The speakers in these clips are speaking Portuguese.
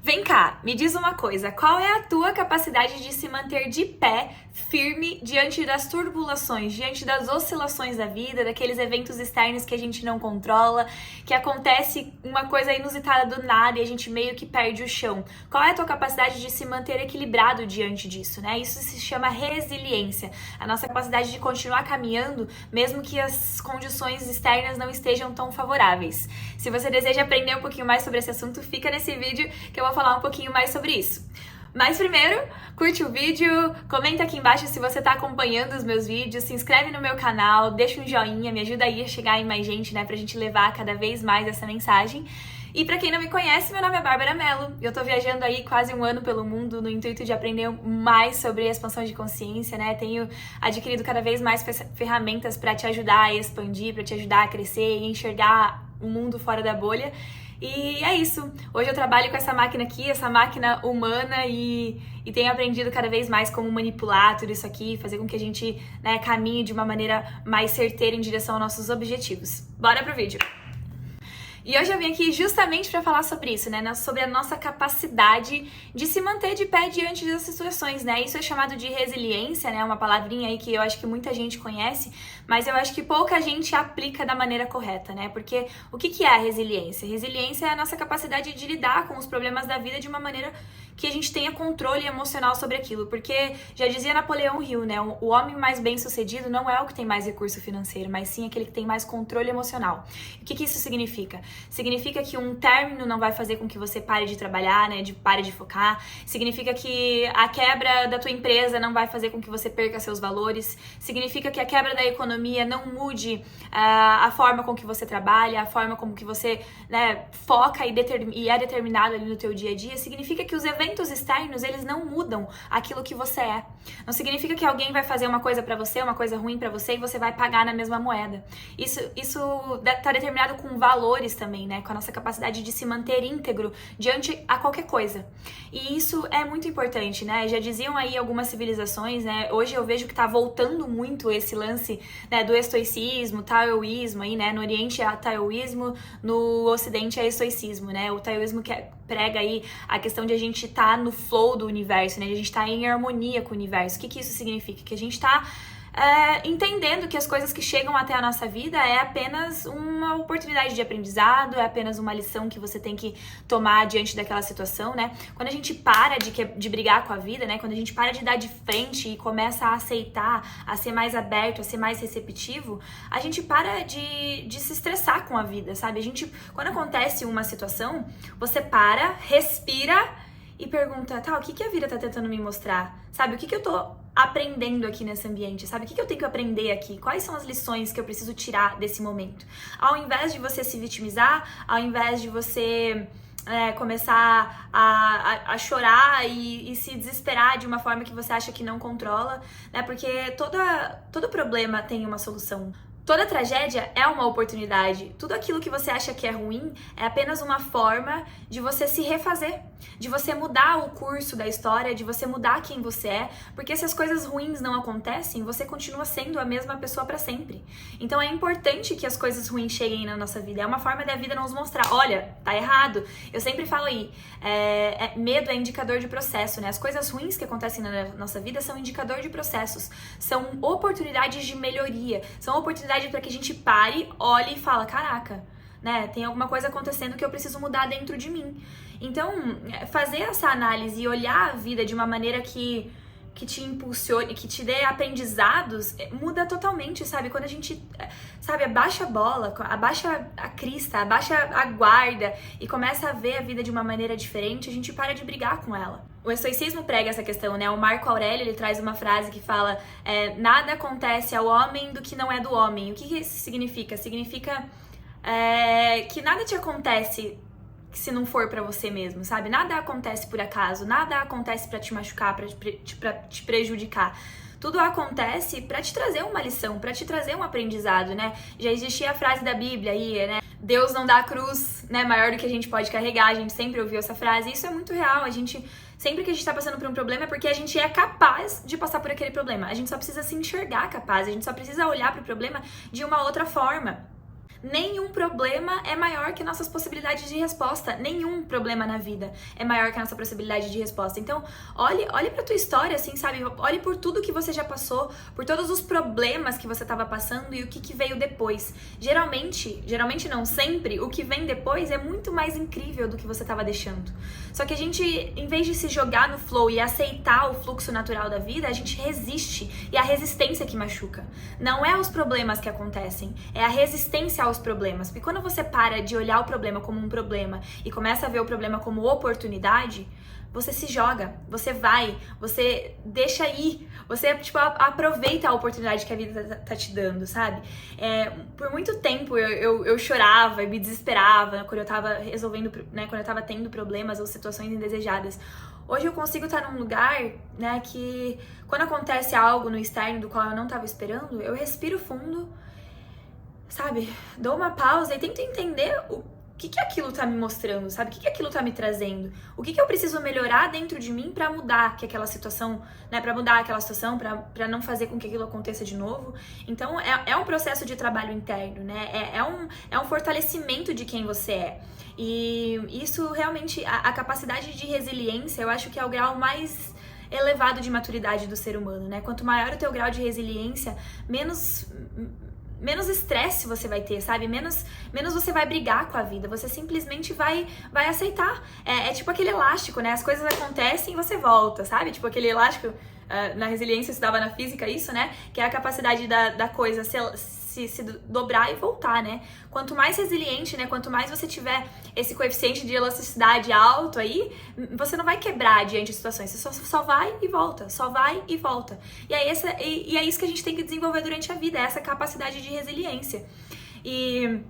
Vem cá, me diz uma coisa, qual é a tua capacidade de se manter de pé, firme, diante das turbulações, diante das oscilações da vida, daqueles eventos externos que a gente não controla, que acontece uma coisa inusitada do nada e a gente meio que perde o chão? Qual é a tua capacidade de se manter equilibrado diante disso, né? Isso se chama resiliência, a nossa capacidade de continuar caminhando, mesmo que as condições externas não estejam tão favoráveis. Se você deseja aprender um pouquinho mais sobre esse assunto, fica nesse vídeo que eu vou falar um pouquinho mais sobre isso. Mas primeiro, curte o vídeo, comenta aqui embaixo se você está acompanhando os meus vídeos, se inscreve no meu canal, deixa um joinha, me ajuda aí a chegar em mais gente, né, pra gente levar cada vez mais essa mensagem. E pra quem não me conhece, meu nome é Bárbara Mello, eu tô viajando aí quase um ano pelo mundo no intuito de aprender mais sobre a expansão de consciência, né, tenho adquirido cada vez mais ferramentas pra te ajudar a expandir, pra te ajudar a crescer e enxergar o mundo fora da bolha. E é isso, hoje eu trabalho com essa máquina aqui, essa máquina humana e tenho aprendido cada vez mais como manipular tudo isso aqui, fazer com que a gente, né, caminhe de uma maneira mais certeira em direção aos nossos objetivos. Bora pro vídeo! E hoje eu vim aqui justamente para falar sobre isso, né? Sobre a nossa capacidade de se manter de pé diante das situações, né? Isso é chamado de resiliência, né? Uma palavrinha aí que eu acho que muita gente conhece, mas eu acho que pouca gente aplica da maneira correta, né? Porque o que é a resiliência? Resiliência é a nossa capacidade de lidar com os problemas da vida de uma maneira que a gente tenha controle emocional sobre aquilo, porque já dizia Napoleão Hill, né? O homem mais bem-sucedido não é o que tem mais recurso financeiro, mas sim aquele que tem mais controle emocional. O que isso significa? Significa que um término não vai fazer com que você pare de trabalhar, né? Pare de focar. Significa que a quebra da tua empresa não vai fazer com que você perca seus valores. Significa que a quebra da economia não mude a forma com que você trabalha, a forma como que você, né, foca e é determinado ali no teu dia a dia. Significa que os eventos externos, eles não mudam aquilo que você é. Não significa que alguém vai fazer uma coisa pra você, uma coisa ruim pra você e você vai pagar na mesma moeda. Isso tá determinado com valores também, né? Com a nossa capacidade de se manter íntegro diante a qualquer coisa. E isso é muito importante, né? Já diziam aí algumas civilizações, né? Hoje eu vejo que tá voltando muito esse lance, né, do estoicismo, taoísmo aí, né? No Oriente é taoísmo, no Ocidente é estoicismo, né? O taoísmo que prega aí a questão de a gente estar no flow do universo, né? De a gente estar em harmonia com o universo. O que isso significa? Que a gente tá entendendo que as coisas que chegam até a nossa vida é apenas uma oportunidade de aprendizado, é apenas uma lição que você tem que tomar diante daquela situação, né? Quando a gente para de brigar com a vida, né? Quando a gente para de dar de frente e começa a aceitar, a ser mais aberto, a ser mais receptivo, a gente para de se estressar com a vida, sabe? Quando acontece uma situação, você para, respira e pergunta, tá, o que a vida tá tentando me mostrar? Sabe, o que eu tô aprendendo aqui nesse ambiente, sabe? O que eu tenho que aprender aqui? Quais são as lições que eu preciso tirar desse momento? Ao invés de você se vitimizar, ao invés de você começar a chorar e se desesperar de uma forma que você acha que não controla, né? Porque todo problema tem uma solução. Toda tragédia é uma oportunidade. Tudo aquilo que você acha que é ruim é apenas uma forma de você se refazer, de você mudar o curso da história, de você mudar quem você é, porque se as coisas ruins não acontecem, você continua sendo a mesma pessoa para sempre. Então é importante que as coisas ruins cheguem na nossa vida. É uma forma da vida nos mostrar, olha, tá errado. Eu sempre falo aí, medo é indicador de processo, né? As coisas ruins que acontecem na nossa vida são indicador de processos, são oportunidades de melhoria, são oportunidades para que a gente pare, olhe e fala, caraca, né, tem alguma coisa acontecendo que eu preciso mudar dentro de mim. Então, fazer essa análise e olhar a vida de uma maneira que te impulsione, que te dê aprendizados, muda totalmente, sabe? Quando a gente, sabe, abaixa a bola, abaixa a crista, abaixa a guarda e começa a ver a vida de uma maneira diferente, a gente para de brigar com ela. O estoicismo prega essa questão, né? O Marco Aurélio, ele traz uma frase que fala nada acontece ao homem do que não é do homem. O que isso significa? Significa que nada te acontece se não for pra você mesmo, sabe? Nada acontece por acaso, nada acontece pra te machucar, pra te prejudicar. Tudo acontece pra te trazer uma lição, pra te trazer um aprendizado, né? Já existia a frase da Bíblia aí, né? Deus não dá a cruz, né, maior do que a gente pode carregar. A gente sempre ouviu essa frase. E isso é muito real. Sempre que a gente tá passando por um problema é porque a gente é capaz de passar por aquele problema. A gente só precisa se enxergar capaz, a gente só precisa olhar pro problema de uma outra forma. Nenhum problema é maior que nossas possibilidades de resposta. Nenhum problema na vida é maior que a nossa possibilidade de resposta. Então, olhe pra tua história, assim, sabe? Olhe por tudo que você já passou, por todos os problemas que você tava passando e o que veio depois. Geralmente não, sempre, o que vem depois é muito mais incrível do que você tava deixando. Só que a gente, em vez de se jogar no flow e aceitar o fluxo natural da vida, a gente resiste. E é a resistência que machuca. Não é os problemas que acontecem, é a resistência aos problemas. Porque quando você para de olhar o problema como um problema e começa a ver o problema como oportunidade, você se joga, você vai, você deixa ir, você, tipo, aproveita a oportunidade que a vida tá te dando, sabe? Por muito tempo eu chorava e me desesperava quando eu tava resolvendo, né, quando eu tava tendo problemas ou situações indesejadas. Hoje eu consigo estar num lugar, né, que quando acontece algo no externo do qual eu não tava esperando, eu respiro fundo, sabe? Dou uma pausa e tento entender o que aquilo tá me mostrando, sabe? O que aquilo tá me trazendo? O que eu preciso melhorar dentro de mim pra mudar aquela situação, né? Pra mudar aquela situação, pra não fazer com que aquilo aconteça de novo. Então, é um processo de trabalho interno, né? É um fortalecimento de quem você é. E isso realmente, a capacidade de resiliência, eu acho que é o grau mais elevado de maturidade do ser humano, né? Quanto maior o teu grau de resiliência, menos estresse você vai ter, sabe? Menos você vai brigar com a vida, você simplesmente vai aceitar. É tipo aquele elástico, né? As coisas acontecem e você volta, sabe? Tipo aquele elástico, na resiliência eu estudava na física isso, né? Que é a capacidade da coisa se dobrar e voltar, né? Quanto mais resiliente, né? Quanto mais você tiver esse coeficiente de elasticidade alto aí, você não vai quebrar diante de situações, você só vai e volta, só vai e volta. E é isso que a gente tem que desenvolver durante a vida, essa capacidade de resiliência. E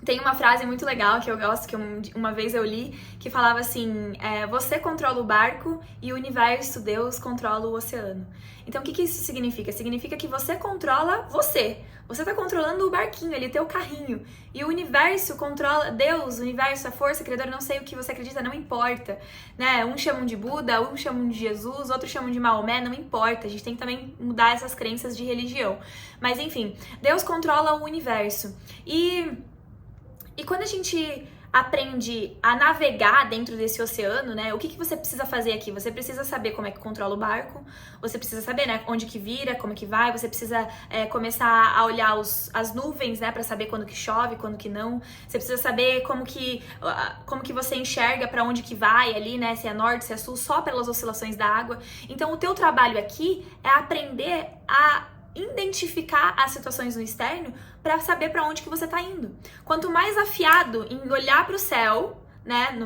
tem uma frase muito legal que eu gosto, que uma vez eu li, que falava assim, você controla o barco e o universo, Deus, controla o oceano. Então, o que isso significa? Significa que você controla você. Você tá controlando o barquinho, ele teu carrinho. E o universo controla, Deus, o universo, a força criadora, não sei o que você acredita, não importa. Né? Uns chamam de Buda, uns chamam de Jesus, outros chamam de Maomé, não importa. A gente tem que também mudar essas crenças de religião. Mas enfim, Deus controla o universo. E quando a gente aprende a navegar dentro desse oceano, né? O que você precisa fazer aqui? Você precisa saber como é que controla o barco, você precisa saber, né, onde que vira, como que vai, você precisa começar a olhar as nuvens, né, para saber quando que chove, quando que não. Você precisa saber como que você enxerga para onde que vai ali, né, se é norte, se é sul, só pelas oscilações da água. Então, o teu trabalho aqui é aprender a identificar as situações no externo para saber para onde que você tá indo. Quanto mais afiado em olhar para o céu, né,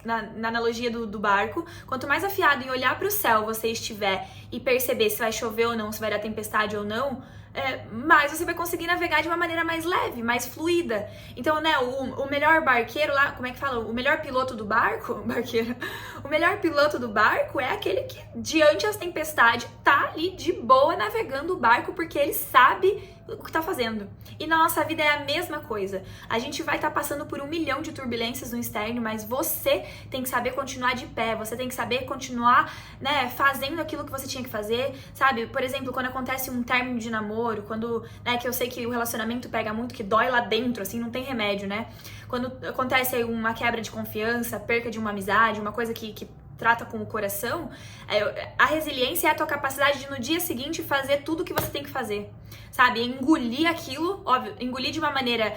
na analogia do barco, quanto mais afiado em olhar para o céu você estiver e perceber se vai chover ou não, se vai dar tempestade ou não, mais você vai conseguir navegar de uma maneira mais leve, mais fluida. Então, né, o melhor barqueiro lá, como é que fala? O melhor piloto do barco, barqueiro, o melhor piloto do barco é aquele que, diante das tempestades, tá ali de boa navegando o barco, porque ele sabe o que tá fazendo. E na nossa vida é a mesma coisa. A gente vai estar passando por 1 milhão de turbulências no externo, mas você tem que saber continuar de pé, você tem que saber continuar, né, fazendo aquilo que você tinha que fazer, sabe? Por exemplo, quando acontece um término de namoro, quando, né, que eu sei que o relacionamento pega muito, que dói lá dentro, assim, não tem remédio, né? Quando acontece aí uma quebra de confiança, perca de uma amizade, uma coisa que trata com o coração, a resiliência é a tua capacidade de no dia seguinte fazer tudo o que você tem que fazer, sabe? Engolir aquilo, óbvio, engolir de uma maneira,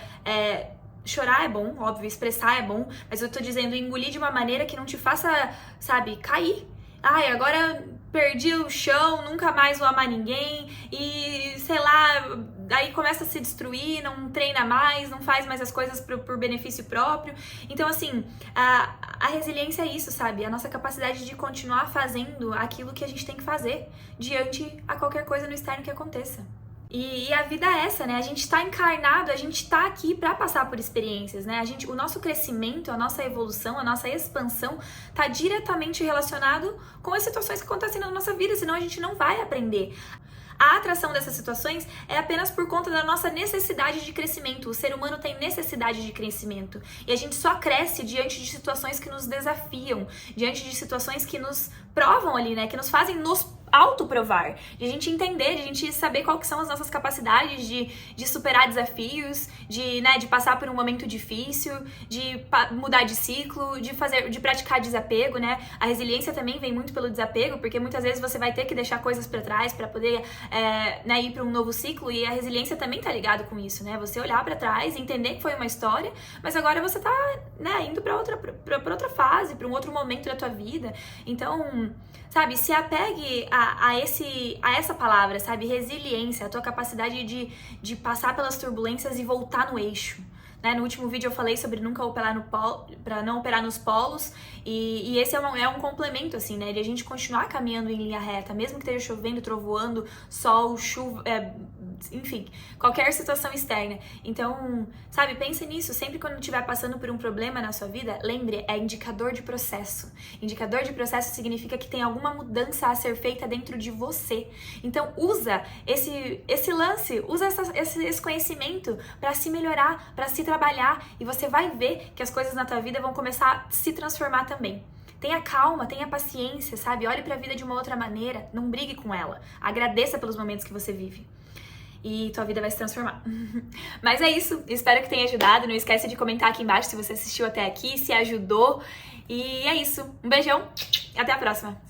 chorar é bom, óbvio, expressar é bom, mas eu tô dizendo engolir de uma maneira que não te faça, sabe, cair. Ai, agora perdi o chão, nunca mais vou amar ninguém e, sei lá, daí começa a se destruir, não treina mais, não faz mais as coisas por benefício próprio. Então, assim, a resiliência é isso, sabe? A nossa capacidade de continuar fazendo aquilo que a gente tem que fazer diante a qualquer coisa no externo que aconteça. E a vida é essa, né? A gente tá encarnado, a gente tá aqui pra passar por experiências, né? O nosso crescimento, a nossa evolução, a nossa expansão tá diretamente relacionado com as situações que acontecem na nossa vida, senão a gente não vai aprender. A atração dessas situações é apenas por conta da nossa necessidade de crescimento. O ser humano tem necessidade de crescimento. E a gente só cresce diante de situações que nos desafiam, diante de situações que nos provam ali, né? Que nos fazem nos autoprovar, de a gente entender, de a gente saber quais que são as nossas capacidades de superar desafios, de passar por um momento difícil, de mudar de ciclo, de praticar desapego, né? A resiliência também vem muito pelo desapego, porque muitas vezes você vai ter que deixar coisas pra trás pra poder ir pra um novo ciclo, e a resiliência também tá ligado com isso, né? Você olhar pra trás, entender que foi uma história, mas agora você tá, né, indo pra outra fase, pra um outro momento da tua vida. Então, sabe, se apegue a essa palavra, sabe? Resiliência, a tua capacidade de passar pelas turbulências e voltar no eixo. Né? No último vídeo eu falei sobre nunca operar para não operar nos polos, e esse é um complemento, assim, né? De a gente continuar caminhando em linha reta, mesmo que esteja chovendo, trovoando, sol, chuva, enfim, qualquer situação externa. Então, sabe, pense nisso. Sempre quando estiver passando por um problema na sua vida, lembre, é indicador de processo. Indicador de processo significa que tem alguma mudança a ser feita dentro de você. Então, usa esse lance, usa esse conhecimento para se melhorar, para se trabalhar, e você vai ver que as coisas na tua vida vão começar a se transformar também. Tenha calma, tenha paciência, sabe? Olhe pra vida de uma outra maneira, não brigue com ela. Agradeça pelos momentos que você vive. E tua vida vai se transformar. Mas é isso, espero que tenha ajudado. Não esquece de comentar aqui embaixo se você assistiu até aqui, se ajudou. E é isso, um beijão, até a próxima.